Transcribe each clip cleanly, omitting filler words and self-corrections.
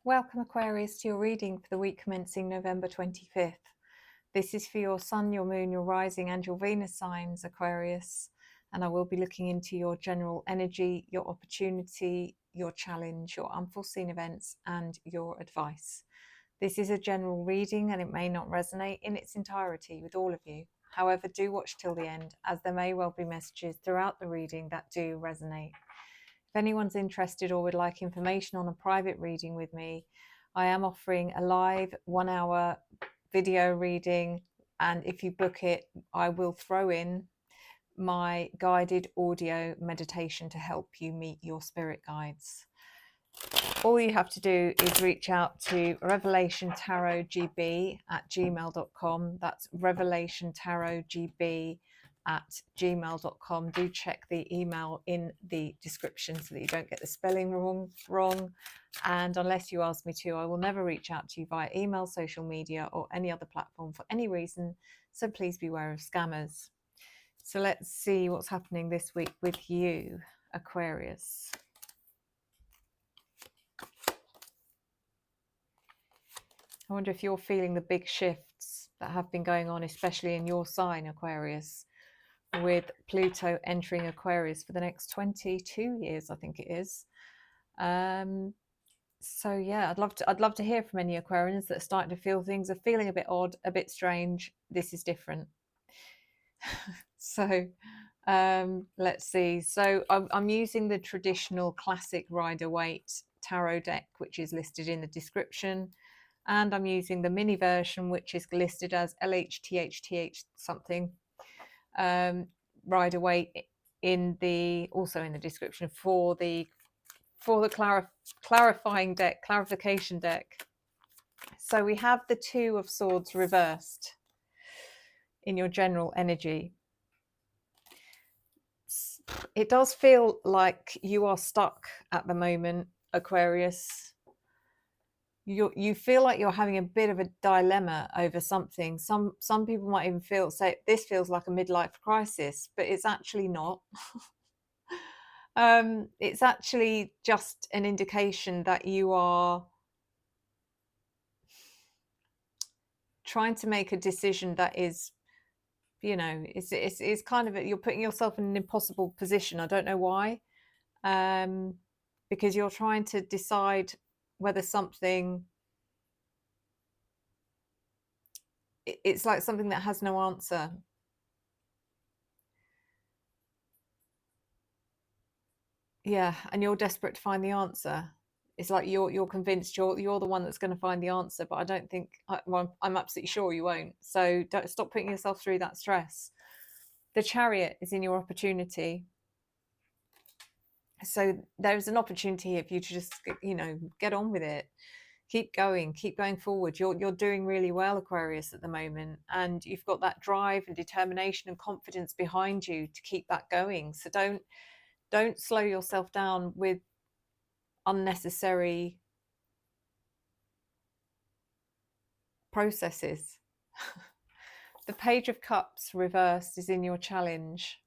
Welcome Aquarius to your reading for the week commencing November 25th. This is for your Sun, your Moon, your Rising and your Venus signs, Aquarius. And I will be looking into your general energy, your opportunity, your challenge, your unforeseen events and your advice. This is a general reading and it may not resonate in its entirety with all of you. However, do watch till the end, as there may well be messages throughout the reading that do resonate. If anyone's interested or would like information on a private reading with me, I am offering a live 1 hour video reading, and if you book it, I will throw in my guided audio meditation to help you meet your spirit guides. All you have to do is reach out to revelationtarotgb@gmail.com. That's revelationtarotgb@gmail.com. Do check the email in the description so that you don't get the spelling wrong. And unless you ask me to, I will never reach out to you via email, social media, or any other platform for any reason. So please beware of scammers. So let's see what's happening this week with you, Aquarius. I wonder if you're feeling the big shifts that have been going on, especially in your sign, Aquarius, with Pluto entering Aquarius for the next 22 years, I think it is. So yeah, I'd love to hear from any Aquarians that are starting to feel things are feeling a bit odd, a bit strange. This is different. So let's see. So I'm using the traditional classic Ryder Waite tarot deck, which is listed in the description. And I'm using the mini version, which is listed as LHTHTH something. Ryder Waite also in the description for the clarification deck. So we have the Two of Swords reversed in your general energy. It does feel like you are stuck at the moment, Aquarius. You feel like you're having a bit of a dilemma over something. Some people might even say this feels like a midlife crisis, but it's actually not. It's actually just an indication that you are trying to make a decision that is, you know, it's kind of you're putting yourself in an impossible position. I don't know why, because you're trying to decide whether something. It's like something that has no answer. Yeah, and you're desperate to find the answer. It's like you're convinced you're the one that's going to find the answer, but I don't think. Well, I'm absolutely sure you won't. So don't stop putting yourself through that stress. The Chariot is in your opportunity. So there's an opportunity here for you to just, you know, get on with it. Keep going forward. You're doing really well, Aquarius, at the moment, and you've got that drive and determination and confidence behind you to keep that going. So don't slow yourself down with unnecessary processes. The Page of Cups reversed is in your challenge.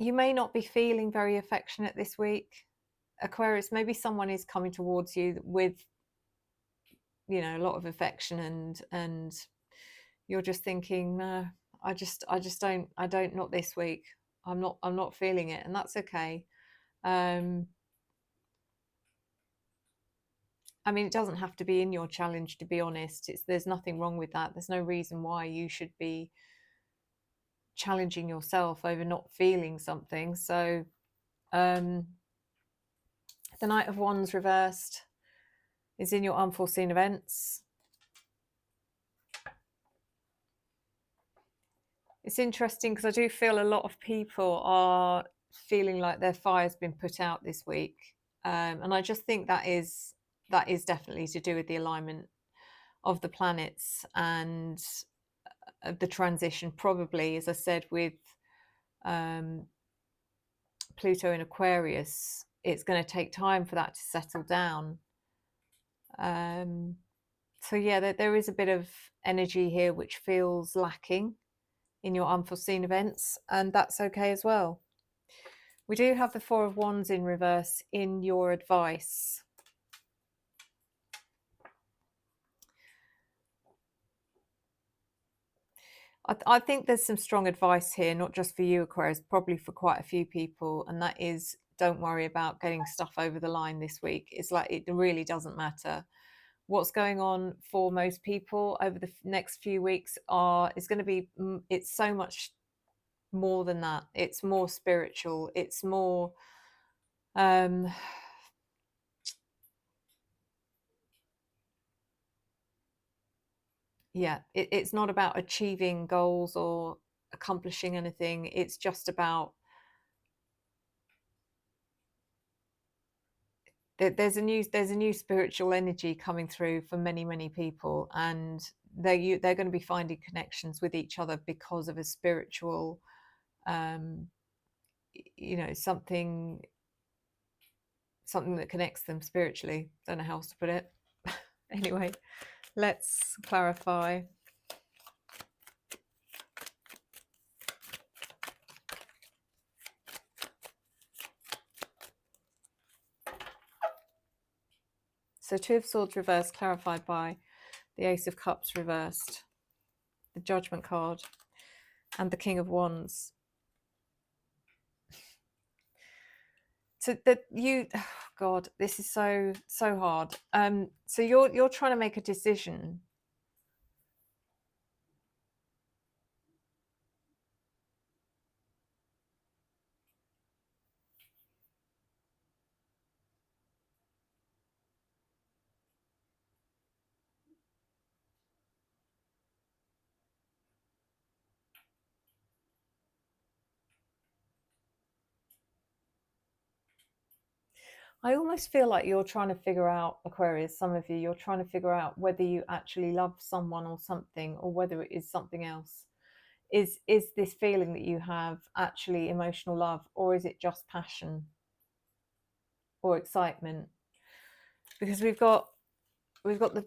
You may not be feeling very affectionate this week, Aquarius. Maybe someone is coming towards you with, you know, a lot of affection, and you're just thinking, no, I don't, not this week. I'm not feeling it, and that's okay. I mean, it doesn't have to be in your challenge, to be honest. There's nothing wrong with that. There's no reason why you should be challenging yourself over not feeling something. So the Knight of Wands reversed is in your unforeseen events. It's interesting because I do feel a lot of people are feeling like their fire's been put out this week, and I just think that is definitely to do with the alignment of the planets and the transition, probably, as I said, with Pluto in Aquarius. It's going to take time for that to settle down. So yeah, there is a bit of energy here which feels lacking in your unforeseen events, and that's okay as well. We do have the Four of Wands in reverse in your advice. I think there's some strong advice here, not just for you, Aquarius, probably for quite a few people. And that is, don't worry about getting stuff over the line this week. It's like, it really doesn't matter. What's going on for most people over the next few weeks is going to be, it's so much more than that. It's more spiritual. It's more, yeah, it's not about achieving goals or accomplishing anything. It's just about, there's a new spiritual energy coming through for many people, and they're going to be finding connections with each other because of a spiritual, you know, something that connects them spiritually. Don't know how else to put it. Anyway, let's clarify. So Two of Swords reversed, clarified by the Ace of Cups reversed, the Judgment card, and the King of Wands. So that you, oh God, this is so hard. So you're trying to make a decision. I almost feel like you're trying to figure out, Aquarius, some of you, you're trying to figure out whether you actually love someone or something, or whether it is something else. Is this feeling that you have actually emotional love, or is it just passion or excitement? Because we've got the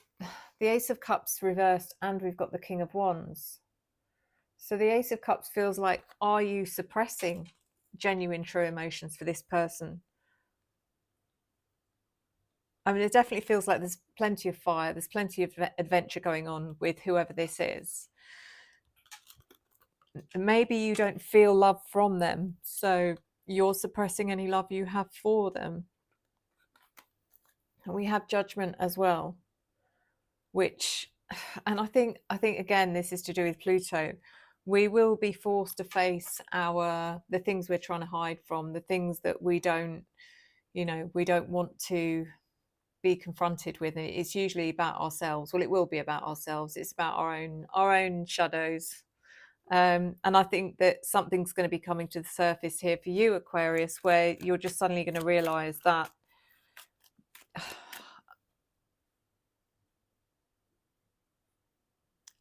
Ace of Cups reversed, and we've got the King of Wands. So the Ace of Cups feels like, are you suppressing genuine, true emotions for this person? I mean, it definitely feels like there's plenty of fire, there's plenty of adventure going on with whoever this is. Maybe you don't feel love from them, so you're suppressing any love you have for them. And we have Judgment as well, which, and I think again, this is to do with Pluto. We will be forced to face the things we're trying to hide from, the things that we don't, you know, we don't want to be confronted with. And it's usually about ourselves. Well, it will be about ourselves. It's about our own shadows. And I think that something's going to be coming to the surface here for you, Aquarius, where you're just suddenly going to realize that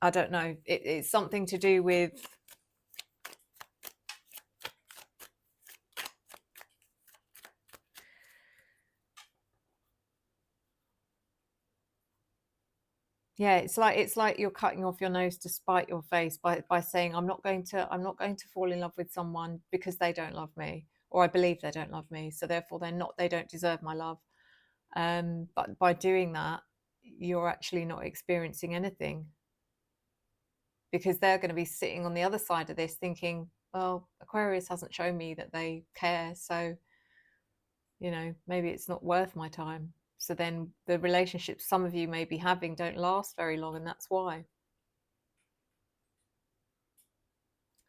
I don't know, it's something to do with, yeah, it's like you're cutting off your nose to spite your face by saying, I'm not going to fall in love with someone because they don't love me, or I believe they don't love me, so therefore they don't deserve my love. But by doing that, you're actually not experiencing anything, because they're going to be sitting on the other side of this thinking, well, Aquarius hasn't shown me that they care, so, you know, maybe it's not worth my time. So then the relationships some of you may be having don't last very long, and that's why.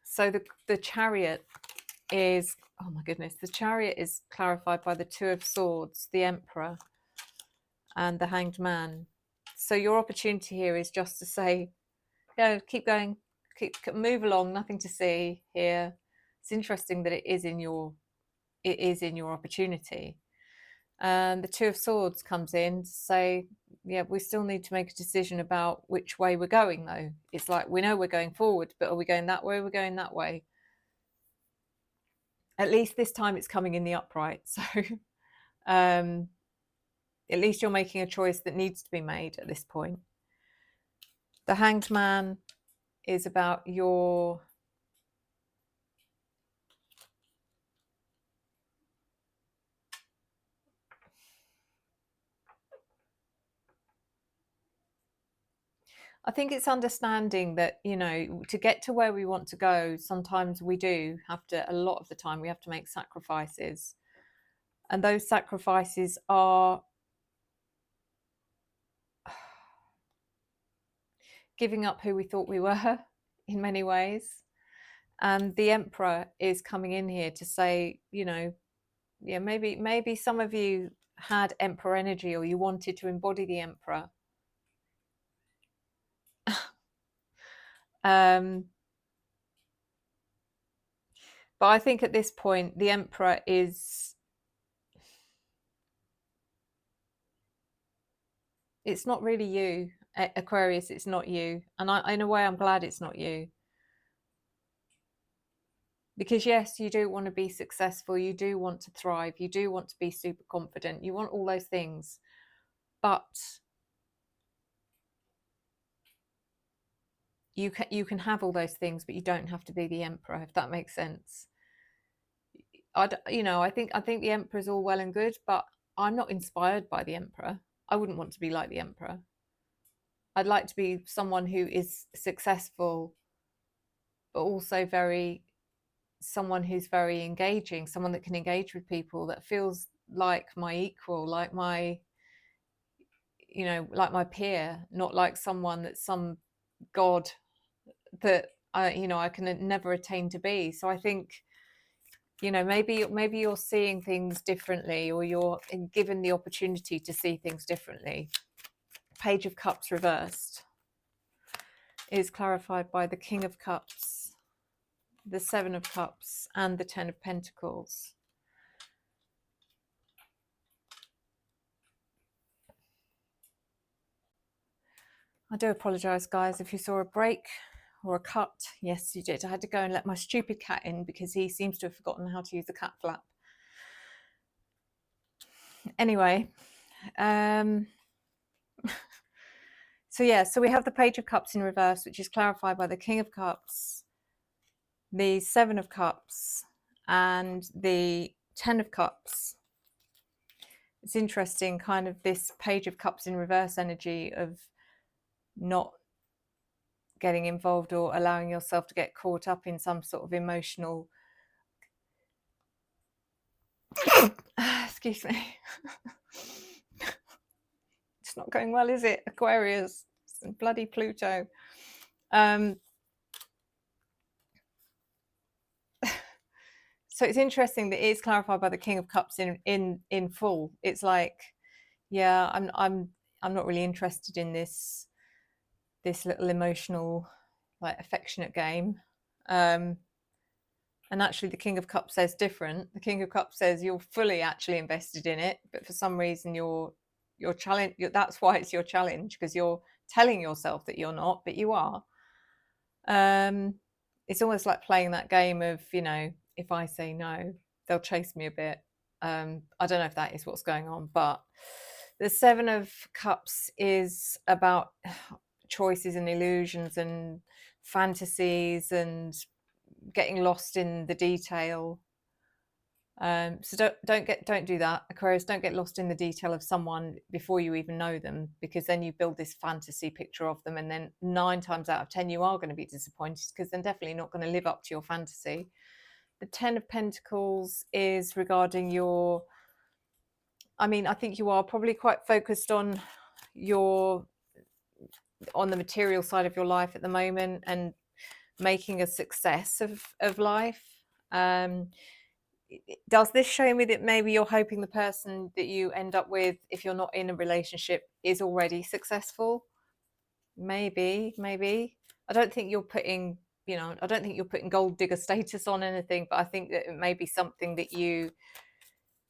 So the Chariot is, oh my goodness, the Chariot is clarified by the Two of Swords, the Emperor, and the Hanged Man. So your opportunity here is just to say, yeah, keep going, move along, nothing to see here. It's interesting that it is in your opportunity. And the Two of Swords comes in to say, yeah, we still need to make a decision about which way we're going, though. It's like, we know we're going forward, but are we going that way, or are we going that way? At least this time it's coming in the upright. So at least you're making a choice that needs to be made at this point. The Hanged Man is about your I think it's understanding that, you know, to get to where we want to go, sometimes we do have to, a lot of the time, we have to make sacrifices. And those sacrifices are giving up who we thought we were in many ways. And the Emperor is coming in here to say, you know, yeah, maybe some of you had Emperor energy, or you wanted to embody the Emperor. But I think at this point, the Emperor is, it's not really you, Aquarius, it's not you. And in a way, I'm glad it's not you. Because yes, you do want to be successful, you do want to thrive, you do want to be super confident, you want all those things. But you can have all those things, but you don't have to be the Emperor, if that makes sense. I think the Emperor is all well and good, but I'm not inspired by the Emperor. I wouldn't want to be like the Emperor. I'd like to be someone who is successful, but also someone who's very engaging, someone that can engage with people, that feels like my equal, like my, you know, like my peer, not like someone that's some god that I can never attain to be. So I think, you know, maybe you're seeing things differently, or you're given the opportunity to see things differently. Page of Cups reversed is clarified by the King of Cups, the Seven of Cups, and the Ten of Pentacles. I do apologise, guys, if you saw a break or a cut. Yes, you did. I had to go and let my stupid cat in because he seems to have forgotten how to use the cat flap. Anyway, so we have the Page of Cups in reverse, which is clarified by the King of Cups, the Seven of Cups, and the Ten of Cups. It's interesting, kind of this Page of Cups in reverse energy of not getting involved or allowing yourself to get caught up in some sort of emotional excuse me. It's not going well, is it, Aquarius? Bloody Pluto. So it's interesting that it is clarified by the King of Cups in full. It's like, yeah, I'm not really interested in this little emotional, like, affectionate game. And actually the King of Cups says different. The King of Cups says you're fully actually invested in it, but for some reason you're challenge. That's why it's your challenge, because you're telling yourself that you're not, but you are. It's almost like playing that game of, you know, if I say no, they'll chase me a bit. I don't know if that is what's going on, but the Seven of Cups is about choices and illusions and fantasies and getting lost in the detail. So don't do that, Aquarius. Don't get lost in the detail of someone before you even know them, because then you build this fantasy picture of them, and then 9 times out of 10 you are going to be disappointed, because they're definitely not going to live up to your fantasy. The Ten of Pentacles is regarding your, I mean, I think you are probably quite focused on the material side of your life at the moment and making a success of life. Does this show me that maybe you're hoping the person that you end up with, if you're not in a relationship, is already successful? Maybe. I don't think you're putting, you know, I don't think you're putting gold digger status on anything, but I think that it may be something that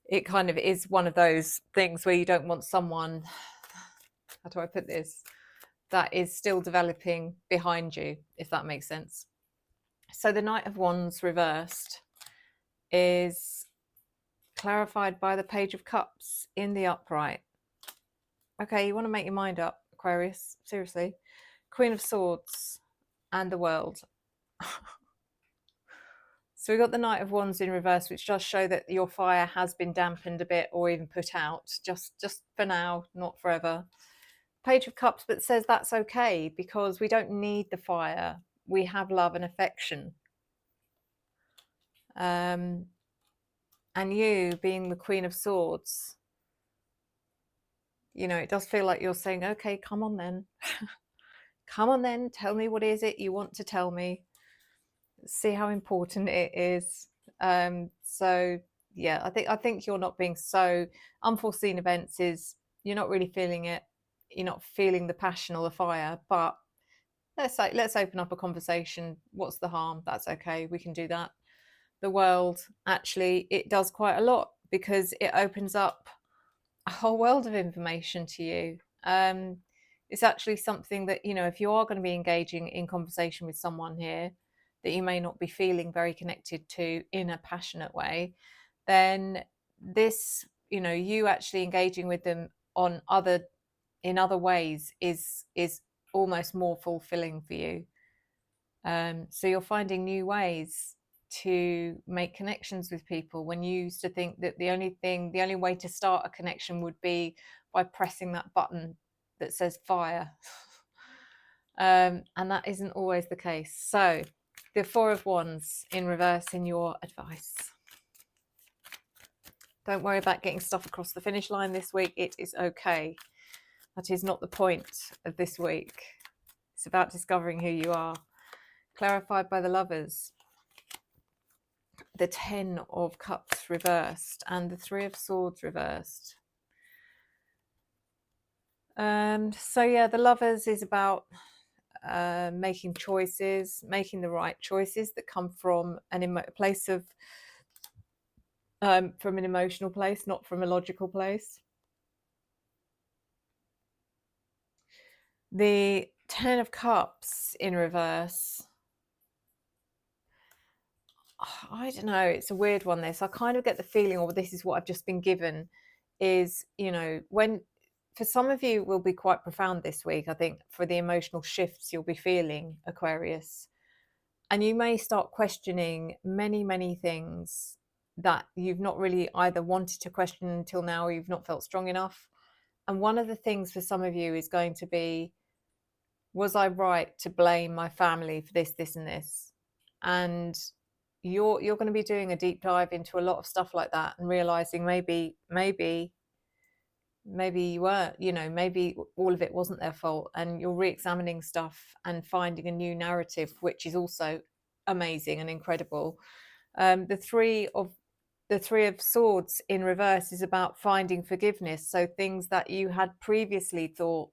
it kind of is one of those things where you don't want someone, how do I put this, that is still developing behind you, if that makes sense. So the Knight of Wands reversed is clarified by the Page of Cups in the upright. Okay, you want to make your mind up, Aquarius, seriously. Queen of Swords and the World. So we've got the Knight of Wands in reverse, which does show that your fire has been dampened a bit, or even put out, just for now, not forever. Page of Cups, but says that's okay because we don't need the fire. We have love and affection. And you being the Queen of Swords, you know, it does feel like you're saying, okay, come on then. Come on then, tell me what is it you want to tell me. See how important it is. So yeah, I think you're not being so unforeseen events is you're not really feeling it. You're not feeling the passion or the fire, but let's open up a conversation. What's the harm? That's okay. We can do that. The world, actually, it does quite a lot because it opens up a whole world of information to you. It's actually something that, you know, if you are going to be engaging in conversation with someone here that you may not be feeling very connected to in a passionate way, then this, you know, you actually engaging with them on in other ways is almost more fulfilling for you. So you're finding new ways to make connections with people when you used to think that the only way to start a connection would be by pressing that button that says fire. And that isn't always the case. So the Four of Wands in reverse in your advice. Don't worry about getting stuff across the finish line this week. It is okay. That is not the point of this week. It's about discovering who you are. Clarified by the Lovers. The 10 of Cups reversed and the 3 of Swords reversed. So yeah, the Lovers is about making choices, making the right choices that come from a place of from an emotional place, not from a logical place. The 10 of Cups in reverse, I don't know, it's a weird one, this. I kind of get the feeling, or this is what I've just been given, is, you know, when, for some of you, will be quite profound this week, I think, for the emotional shifts you'll be feeling, Aquarius. And you may start questioning many, many things that you've not really either wanted to question until now, or you've not felt strong enough. And one of the things for some of you is going to be, was I right to blame my family for this, this, and this? And you're going to be doing a deep dive into a lot of stuff like that and realizing maybe you weren't, you know, maybe all of it wasn't their fault, and you're re-examining stuff and finding a new narrative, which is also amazing and incredible. The three of Swords in reverse is about finding forgiveness. So things that you had previously thought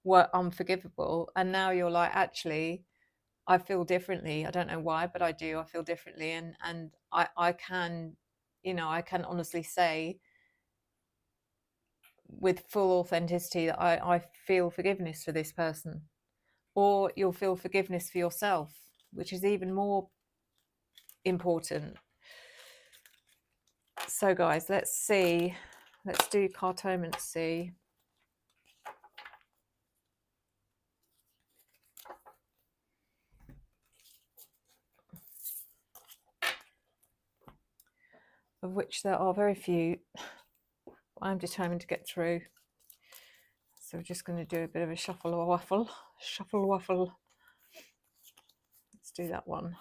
were unforgivable, and now you're like, actually, I feel differently. I don't know why, but I do. I feel differently, and I can, you know, I can honestly say with full authenticity that I feel forgiveness for this person. Or you'll feel forgiveness for yourself, which is even more important. So guys, let's see. Let's do cartomancy. Of which there are very few. I'm determined to get through. So we're just going to do a bit of a shuffle or waffle. Shuffle waffle. Let's do that one.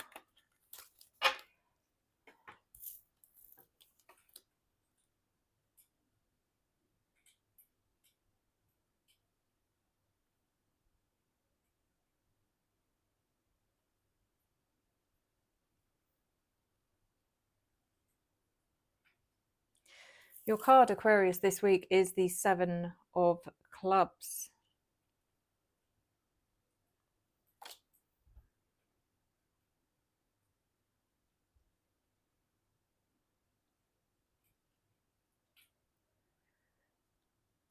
Your card, Aquarius, this week is the 7 of Clubs.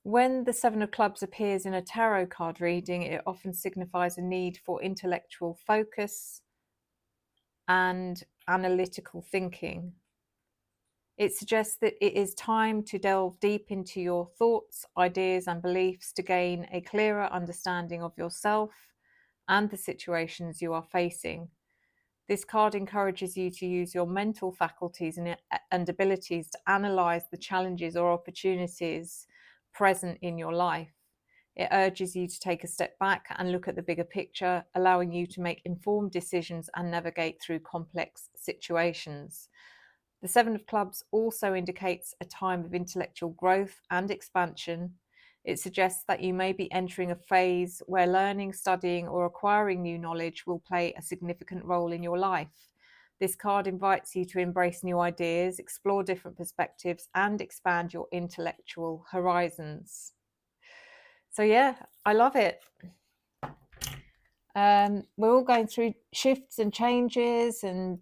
When the 7 of Clubs appears in a tarot card reading, it often signifies a need for intellectual focus and analytical thinking. It suggests that it is time to delve deep into your thoughts, ideas, and beliefs to gain a clearer understanding of yourself and the situations you are facing. This card encourages you to use your mental faculties and abilities to analyze the challenges or opportunities present in your life. It urges you to take a step back and look at the bigger picture, allowing you to make informed decisions and navigate through complex situations. The Seven of Clubs also indicates a time of intellectual growth and expansion. It suggests that you may be entering a phase where learning, studying, or acquiring new knowledge will play a significant role in your life. This card invites you to embrace new ideas, explore different perspectives, and expand your intellectual horizons. So yeah, I love it. We're all going through shifts and changes, and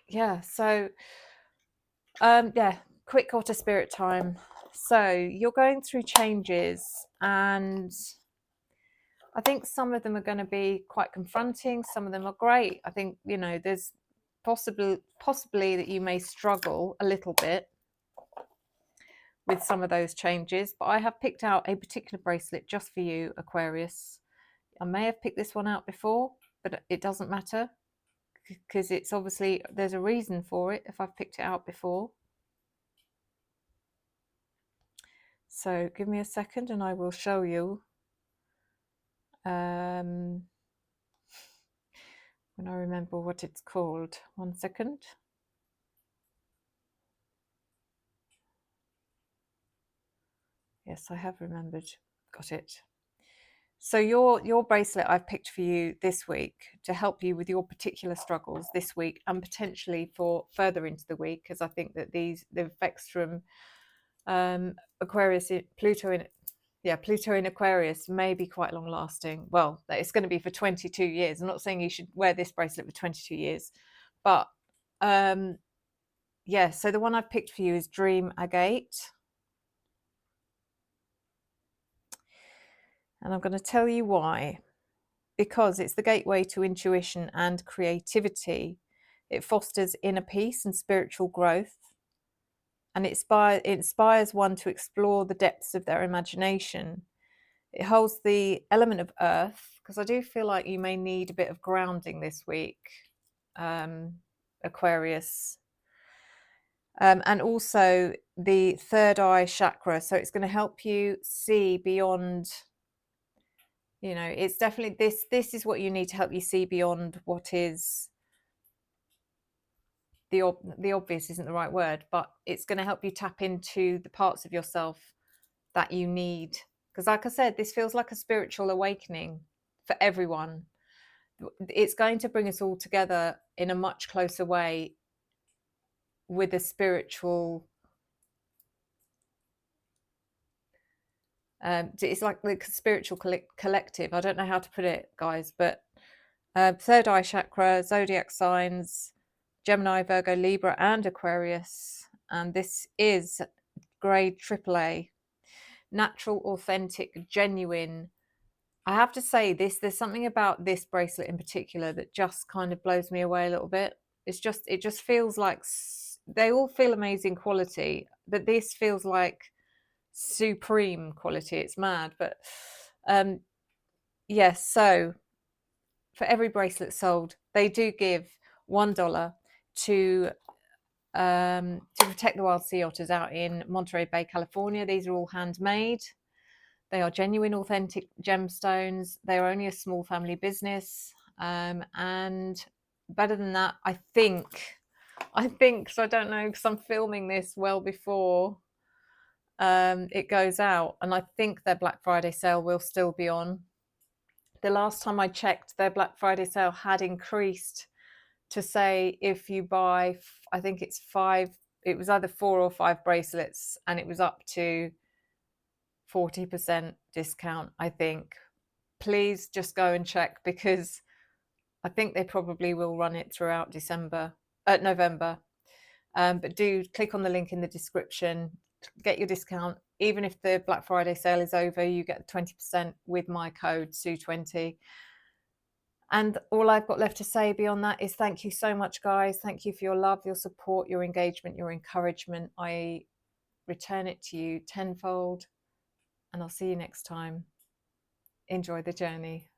yeah, so yeah, quick otter spirit time. So you're going through changes, and I think some of them are going to be quite confronting, some of them are great. I think, you know, there's possibly that you may struggle a little bit with some of those changes, but I have picked out a particular bracelet just for you, Aquarius. I may have picked this one out before, but it doesn't matter, because it's obviously, there's a reason for it if I've picked it out before. So give me a second and I will show you when I remember what it's called. 1 second. Yes, I have remembered. Got it. So your bracelet I've picked for you this week to help you with your particular struggles this week, and potentially for further into the week, because I think that the effects from Aquarius, Pluto in Aquarius may be quite long lasting. Well, it's going to be for 22 years. I'm not saying you should wear this bracelet for 22 years, but yeah, so the one I've picked for you is Dream Agate. And I'm going to tell you why. Because it's the gateway to intuition and creativity. It fosters inner peace and spiritual growth. And it inspires one to explore the depths of their imagination. It holds the element of earth, because I do feel like you may need a bit of grounding this week, Aquarius. And also the third eye chakra. So it's going to help you see beyond, you know, it's definitely this is what you need to help you see beyond what is the obvious isn't the right word, but it's going to help you tap into the parts of yourself that you need. Because like I said, this feels like a spiritual awakening for everyone. It's going to bring us all together in a much closer way with a spiritual, it's like the spiritual collective. I don't know how to put it, guys, but third eye chakra, zodiac signs, Gemini, Virgo, Libra, and Aquarius. And this is grade AAA, natural, authentic, genuine. I have to say this, there's something about this bracelet in particular that just kind of blows me away a little bit. It just feels like, they all feel amazing quality, but this feels like supreme quality. It's mad. But yes, so for every bracelet sold, they do give $1 to protect the wild sea otters out in Monterey Bay, California. These are all handmade. They are genuine, authentic gemstones. They are only a small family business. And better than that, I think, so I don't know, because I'm filming this well before it goes out. And I think their Black Friday sale will still be on. The last time I checked, their Black Friday sale had increased to say if you buy, I think it's 5, it was either 4 or 5 bracelets, and it was up to 40% discount, I think. Please just go and check, because I think they probably will run it throughout November. But do click on the link in the description, get your discount. Even if the Black Friday sale is over, you get 20% with my code SUE20. And all I've got left to say beyond that is thank you so much, guys. Thank you for your love, your support, your engagement, your encouragement. I return it to you tenfold, and I'll see you next time. Enjoy the journey.